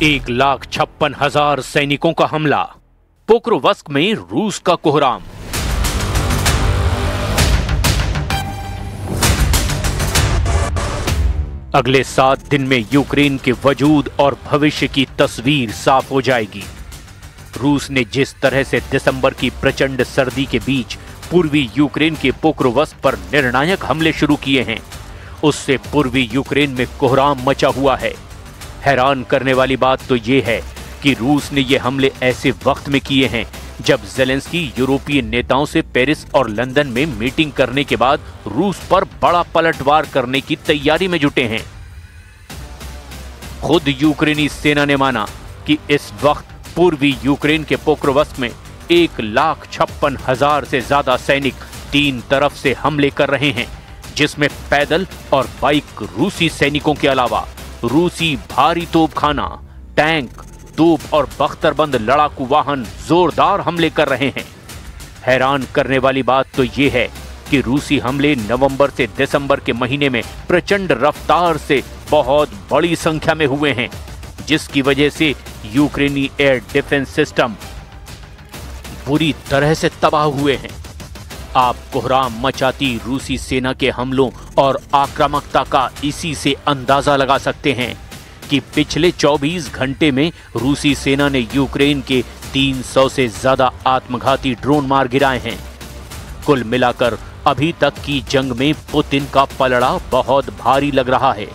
1,56,000 सैनिकों का हमला, पोक्रोवस्क में रूस का कोहराम। अगले 7 दिन में यूक्रेन के वजूद और भविष्य की तस्वीर साफ हो जाएगी। रूस ने जिस तरह से दिसंबर की प्रचंड सर्दी के बीच पूर्वी यूक्रेन के पोक्रोवस्क पर निर्णायक हमले शुरू किए हैं, उससे पूर्वी यूक्रेन में कोहराम मचा हुआ है। हैरान करने वाली बात तो ये है कि रूस ने ये हमले ऐसे वक्त में किए हैं जब ज़ेलेंस्की यूरोपीय नेताओं से पेरिस और लंदन में मीटिंग करने के बाद रूस पर बड़ा पलटवार करने की तैयारी में जुटे हैं। खुद यूक्रेनी सेना ने माना कि इस वक्त पूर्वी यूक्रेन के पोक्रोवस्क में 1,56,000 से ज्यादा सैनिक 3 तरफ से हमले कर रहे हैं, जिसमें पैदल और बाइक रूसी सैनिकों के अलावा रूसी भारी तोपखाना, टैंक, तोप और बख्तरबंद लड़ाकू वाहन जोरदार हमले कर रहे हैं। हैरान करने वाली बात तो ये है कि रूसी हमले नवंबर से दिसंबर के महीने में प्रचंड रफ्तार से बहुत बड़ी संख्या में हुए हैं, जिसकी वजह से यूक्रेनी एयर डिफेंस सिस्टम बुरी तरह से तबाह हुए हैं। आप कोहराम मचाती रूसी सेना के हमलों और आक्रामकता का इसी से अंदाजा लगा सकते हैं कि पिछले 24 घंटे में रूसी सेना ने यूक्रेन के 300 से ज्यादा आत्मघाती ड्रोन मार गिराए हैं। कुल मिलाकर अभी तक की जंग में पुतिन का पलड़ा बहुत भारी लग रहा है,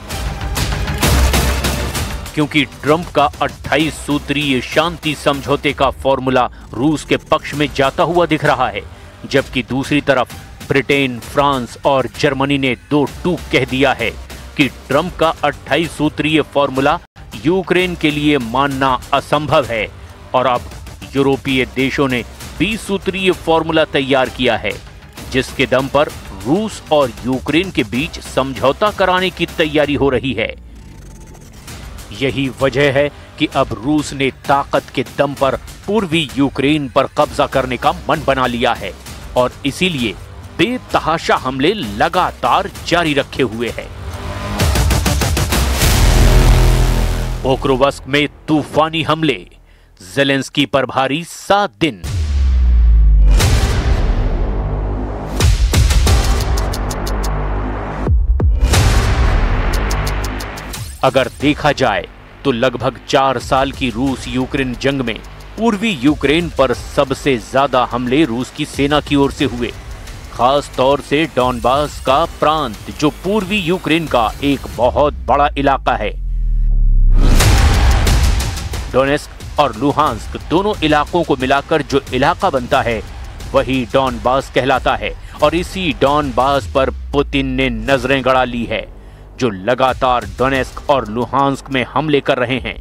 क्योंकि ट्रंप का 28 सूत्रीय शांति समझौते का फॉर्मूला रूस के पक्ष में जाता हुआ दिख रहा है, जबकि दूसरी तरफ ब्रिटेन, फ्रांस और जर्मनी ने 2 टूक कह दिया है कि ट्रंप का 28 सूत्रीय फॉर्मूला यूक्रेन के लिए मानना असंभव है और अब यूरोपीय देशों ने 20 सूत्रीय फॉर्मूला तैयार किया है, जिसके दम पर रूस और यूक्रेन के बीच समझौता कराने की तैयारी हो रही है। यही वजह है कि अब रूस ने ताकत के दम पर पूर्वी यूक्रेन पर कब्जा करने का मन बना लिया है और इसीलिए बेतहाशा हमले लगातार जारी रखे हुए हैं। पोक्रोवस्क में तूफानी हमले, ज़ेलेंस्की पर भारी 7 दिन। अगर देखा जाए तो लगभग 4 साल की रूस यूक्रेन जंग में पूर्वी यूक्रेन पर सबसे ज्यादा हमले रूस की सेना की ओर से हुए, खास तौर से डॉनबास का प्रांत जो पूर्वी यूक्रेन का एक बहुत बड़ा इलाका है। डोनेस्क और लुहांस्क दोनों इलाकों को मिलाकर जो इलाका बनता है वही डॉनबास कहलाता है और इसी डॉनबास पर पुतिन ने नजरें गड़ा ली है, जो लगातार डोनेस्क और लुहांस्क में हमले कर रहे हैं।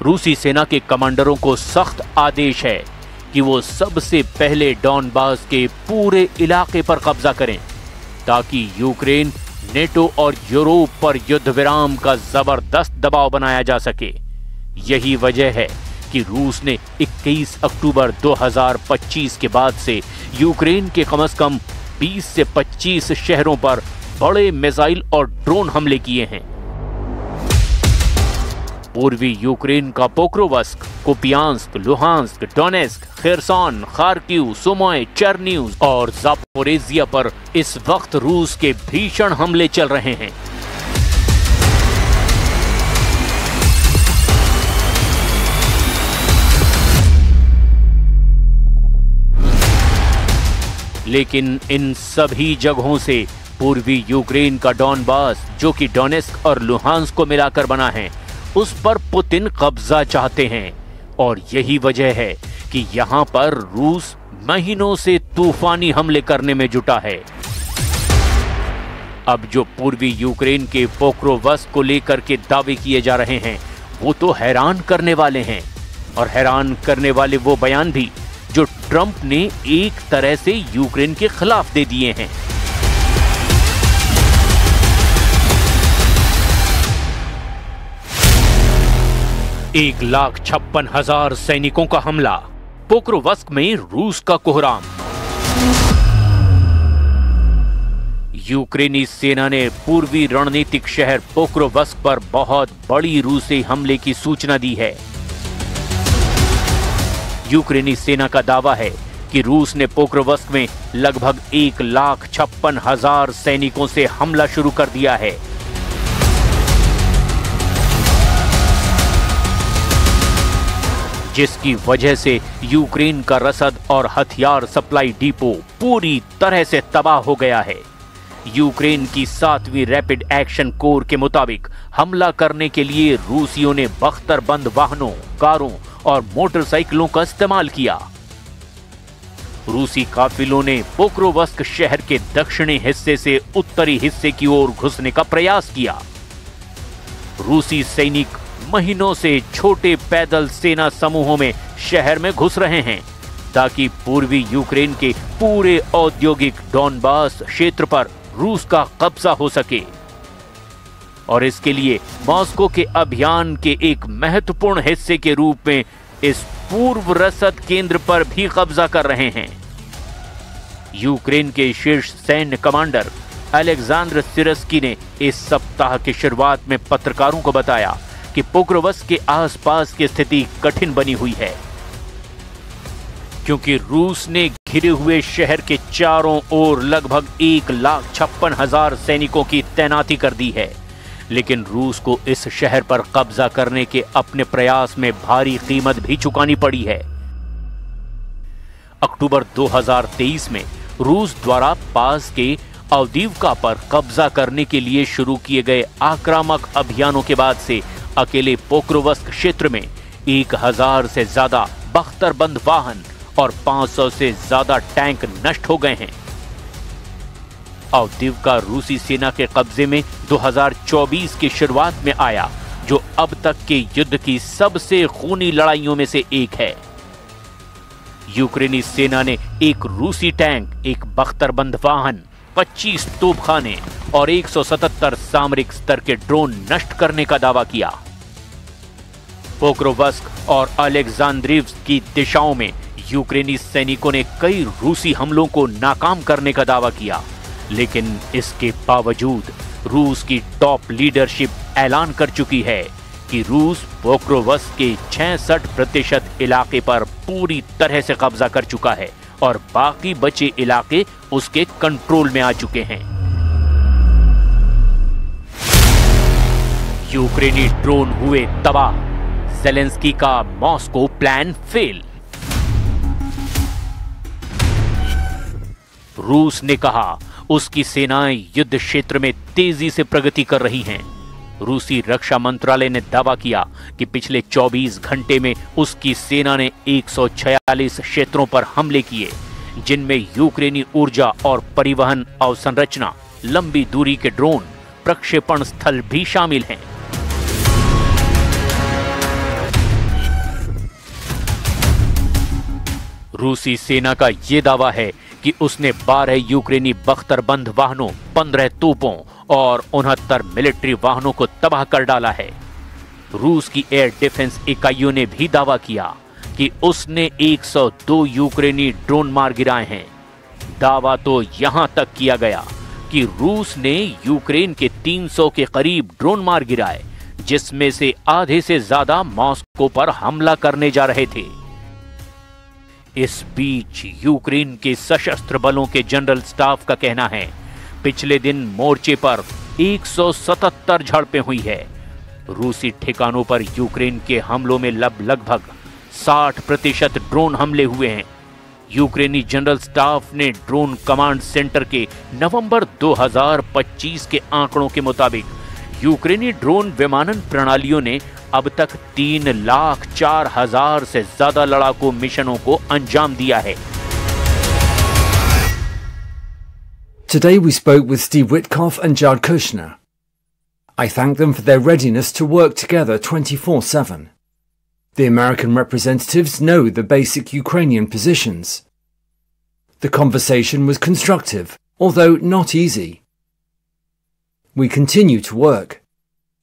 रूसी सेना के कमांडरों को सख्त आदेश है कि वो सबसे पहले डॉनबास के पूरे इलाके पर कब्जा करें, ताकि यूक्रेन, नेटो और यूरोप पर युद्ध विराम का जबरदस्त दबाव बनाया जा सके। यही वजह है कि रूस ने 21 अक्टूबर 2025 के बाद से यूक्रेन के कम से कम 20 से 25 शहरों पर बड़े मिसाइल और ड्रोन हमले किए हैं। पूर्वी यूक्रेन का Pokrovsk, Kupiansk, Luhansk, Donetsk, Kherson, Kharkiv, Sumy, Chernihiv और जापोरेजिया पर इस वक्त रूस के भीषण हमले चल रहे हैं। लेकिन इन सभी जगहों से पूर्वी यूक्रेन का डॉनबास, जो कि डोनेस्क और लुहांस्क को मिलाकर बना है, उस पर पुतिन कब्जा चाहते हैं और यही वजह है कि यहां पर रूस महीनों से तूफानी हमले करने में जुटा है। अब जो पूर्वी यूक्रेन के पोक्रोवस्क को लेकर के दावे किए जा रहे हैं वो तो हैरान करने वाले हैं, और हैरान करने वाले वो बयान भी जो ट्रंप ने एक तरह से यूक्रेन के खिलाफ दे दिए हैं। एक 1,56,000 सैनिकों का हमला, पोक्रोवस्क में रूस का कोहराम। यूक्रेनी सेना ने पूर्वी रणनीतिक शहर पोक्रोवस्क पर बहुत बड़ी रूसी हमले की सूचना दी है। यूक्रेनी सेना का दावा है कि रूस ने पोक्रोवस्क में लगभग 1,56,000 सैनिकों से हमला शुरू कर दिया है। जिसकी वजह से यूक्रेन का रसद और हथियार सप्लाई डिपो पूरी तरह से तबाह हो गया है। यूक्रेन की 7वीं रैपिड एक्शन कोर के मुताबिक हमला करने के लिए रूसियों ने बख्तरबंद वाहनों, कारों और मोटरसाइकिलों का इस्तेमाल किया। रूसी काफिलों ने पोक्रोवस्क शहर के दक्षिणी हिस्से से उत्तरी हिस्से की ओर घुसने का प्रयास किया। रूसी सैनिक महीनों से छोटे पैदल सेना समूहों में शहर में घुस रहे हैं ताकि पूर्वी यूक्रेन के पूरे औद्योगिक डॉनबास क्षेत्र पर रूस का कब्जा हो सके और इसके लिए मॉस्को के अभियान के एक महत्वपूर्ण हिस्से के रूप में इस पूर्व रसद केंद्र पर भी कब्जा कर रहे हैं। यूक्रेन के शीर्ष सैन्य कमांडर अलेक्जेंडर सिरस्की ने इस सप्ताह की शुरुआत में पत्रकारों को बताया कि पोक्रोवस्क के आसपास की स्थिति कठिन बनी हुई है क्योंकि रूस ने घिरे हुए शहर के चारों ओर लगभग 1,56,000 सैनिकों की तैनाती कर दी है। लेकिन रूस को इस शहर पर कब्जा करने के अपने प्रयास में भारी कीमत भी चुकानी पड़ी है। अक्टूबर 2023 में रूस द्वारा पास के अवदीवका पर कब्जा करने के लिए शुरू किए गए आक्रामक अभियानों के बाद से अकेले पोक्रोवस्क क्षेत्र में 1,000 से ज्यादा बख्तरबंद वाहन और 500 से ज्यादा टैंक नष्ट हो गए हैं। अवदीवका रूसी सेना के कब्जे में 2024 की शुरुआत में आया, जो अब तक के युद्ध की सबसे खूनी लड़ाइयों में से एक है। यूक्रेनी सेना ने एक रूसी टैंक, एक बख्तरबंद वाहन, 25 तोपखाने और 177 सामरिक स्तर के ड्रोन नष्ट करने का दावा किया। पोक्रोवस्क और अलेक्जेंड्रिव्स्क की दिशाओं में यूक्रेनी सैनिकों ने कई रूसी हमलों को नाकाम करने का दावा किया, लेकिन इसके बावजूद रूस की टॉप लीडरशिप ऐलान कर चुकी है कि रूस पोक्रोवस्क के 66% इलाके पर पूरी तरह से कब्जा कर चुका है और बाकी बचे इलाके उसके कंट्रोल में आ चुके हैं। यूक्रेनी ड्रोन हुए तबाह, ज़ेलेंस्की का मॉस्को प्लान फेल। रूस ने कहा उसकी सेनाएं युद्ध क्षेत्र में तेजी से प्रगति कर रही हैं। रूसी रक्षा मंत्रालय ने दावा किया कि पिछले 24 घंटे में उसकी सेना ने 146 क्षेत्रों पर हमले किए, जिनमें यूक्रेनी ऊर्जा और परिवहन अवसंरचना, लंबी दूरी के ड्रोन, प्रक्षेपण स्थल भी शामिल हैं। रूसी सेना का यह दावा है कि उसने 12 यूक्रेनी बख्तरबंद वाहनों, 15 तोपों और 69 मिलिट्री वाहनों को तबाह कर डाला है। रूस की एयर डिफेंस इकाइयों ने भी दावा किया कि उसने 102 यूक्रेनी ड्रोन मार गिराए हैं। दावा तो यहां तक किया गया कि रूस ने यूक्रेन के 300 के करीब ड्रोन मार गिराए, जिसमें से आधे से ज्यादा मॉस्को पर हमला करने जा रहे थे। इस बीच यूक्रेन के सशस्त्र बलों के जनरल स्टाफ का कहना है पिछले दिन मोर्चे पर 177 झड़पें हुई है। रूसी ठिकानों पर यूक्रेन के हमलों में लगभग 60% ड्रोन हमले हुए हैं। यूक्रेनी जनरल स्टाफ ने ड्रोन कमांड सेंटर के नवंबर 2025 के आंकड़ों के मुताबिक यूक्रेनी ड्रोन विमानन प्रणालियों ने अब तक 3,04,000 से ज्यादा लड़ाकू मिशनों को अंजाम दिया है। Today we spoke with Steve Witkoff and Jared Kushner. I thank them for their readiness to work together 24/7. The American representatives know the basic Ukrainian positions. The conversation was constructive, although not easy. We continue to work.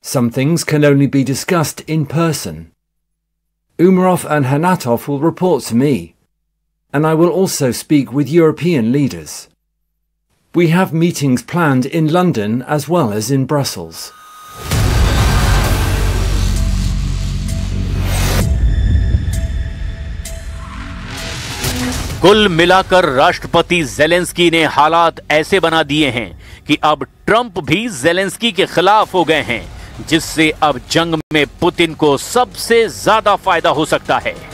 Some things can only be discussed in person. Umarov and Hanatov will report to me, and I will also speak with European leaders. We have meetings planned in London as well as in Brussels. कुल मिलाकर राष्ट्रपति Zelensky ने हालात ऐसे बना दिए हैं कि अब ट्रंप भी ज़ेलेंस्की के खिलाफ हो गए हैं, जिससे अब जंग में पुतिन को सबसे ज्यादा फायदा हो सकता है।